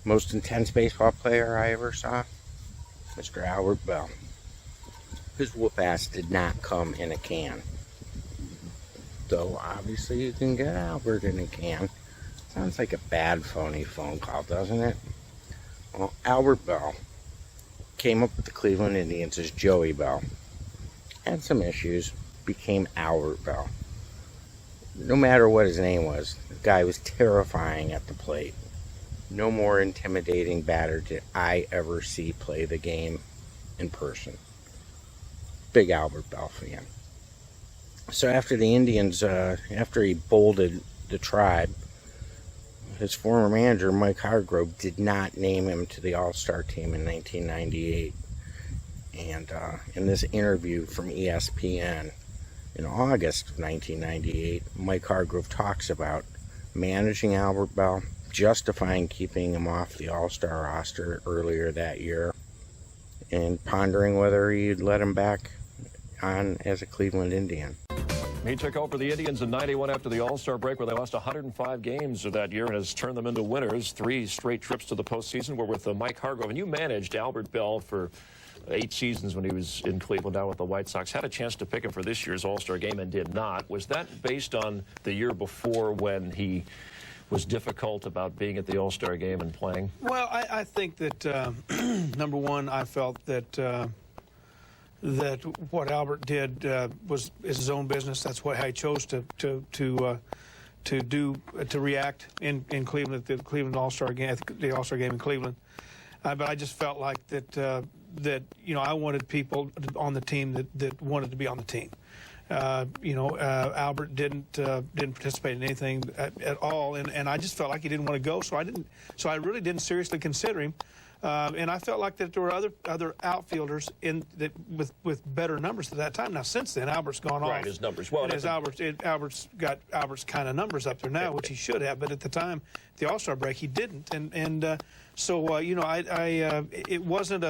Most intense baseball player I ever saw, Mr. Albert Belle. His whoop-ass did not come in a can. Though, obviously, you can get Albert in a can. Sounds like a bad, phony phone call, doesn't it? Well, Albert Belle came up with the Cleveland Indians as Joey Belle. Had some issues, became Albert Belle. No matter what his name was, the guy was terrifying at the plate. No more intimidating batter did I ever see play the game in person. Big Albert Belle fan. So after the Indians, after he bolted the Tribe, his former manager, Mike Hargrove, did not name him to the All-Star team in 1998. And in this interview from ESPN in August of 1998, Mike Hargrove talks about managing Albert Belle, justifying keeping him off the All-Star roster earlier that year, and pondering whether he'd let him back on as a Cleveland Indian. He took over the Indians in '91 after the All-Star break, where they lost 105 games that year and has turned them into winners. 3 straight trips to the postseason were with Mike Hargrove. And you managed Albert Belle for 8 seasons when he was in Cleveland, now with the White Sox. Had a chance to pick him for this year's All-Star game and did not. Was that based on the year before when he was difficult about being at the All-Star game and playing? Well, I think that, number one, I felt that that what Albert did is his own business. That's how he chose to react in Cleveland at the Cleveland All-Star game, the All-Star game in Cleveland. But I just felt like that I wanted people on the team that wanted to be on the team. Albert didn't participate in anything at all, and I just felt like he didn't want to go, so I really didn't seriously consider him. And I felt like that there were other outfielders with better numbers at that time. Now since then, Albert's gone off. Right, his numbers. Well, Albert's got Albert's kind of numbers up there now, which he should have. But at the time, the All-Star break, he didn't. So it wasn't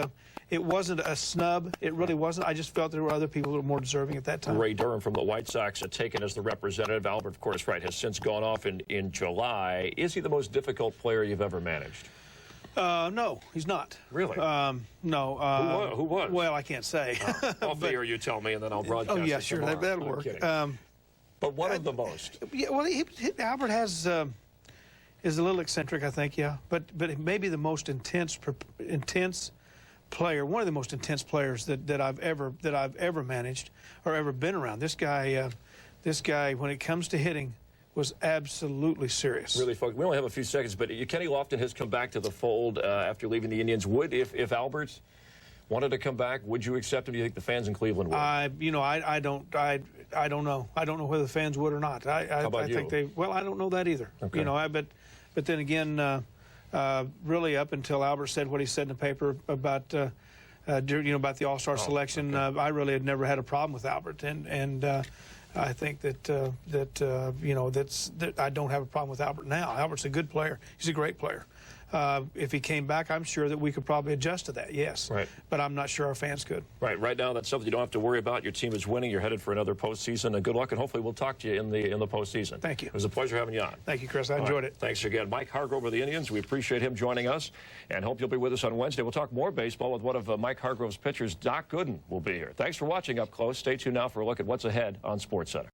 a snub. It really wasn't. I just felt there were other people that were more deserving at that time. Ray Durham from the White Sox had taken as the representative. Albert, of course, has since gone off in July. Is he the most difficult player you've ever managed? No, he's not. Really? No. Who was? Well, I can't say. Off the air, you tell me, and then I'll broadcast it. Oh, yeah, sure. That'll work. But one of the most. Yeah, well, Albert is a little eccentric, I think, yeah. But maybe the most intense player, one of the most intense players that I've ever managed or ever been around. This guy, when it comes to hitting, was absolutely serious. Really, folks. We only have a few seconds, but Kenny Lofton has come back to the fold after leaving the Indians. If Albert wanted to come back, would you accept him? Do you think the fans in Cleveland would? I don't know. I don't know whether the fans would or not. How about think you? Well, I don't know that either. Okay. But then again, really up until Albert said what he said in the paper about about the All-Star selection, okay. I really had never had a problem with Albert, and I think that I don't have a problem with Albert now. Albert's a good player. He's a great player. If he came back, I'm sure that we could probably adjust to that, yes. Right. But I'm not sure our fans could. Right now, that's something you don't have to worry about. Your team is winning. You're headed for another postseason, and good luck, and hopefully we'll talk to you in the postseason. Thank you. It was a pleasure having you on. Thank you, Chris. I enjoyed it. Thanks again. Mike Hargrove of the Indians. We appreciate him joining us, and hope you'll be with us on Wednesday. We'll talk more baseball with one of Mike Hargrove's pitchers. Doc Gooden will be here. Thanks for watching Up Close. Stay tuned now for a look at what's ahead on SportsCenter.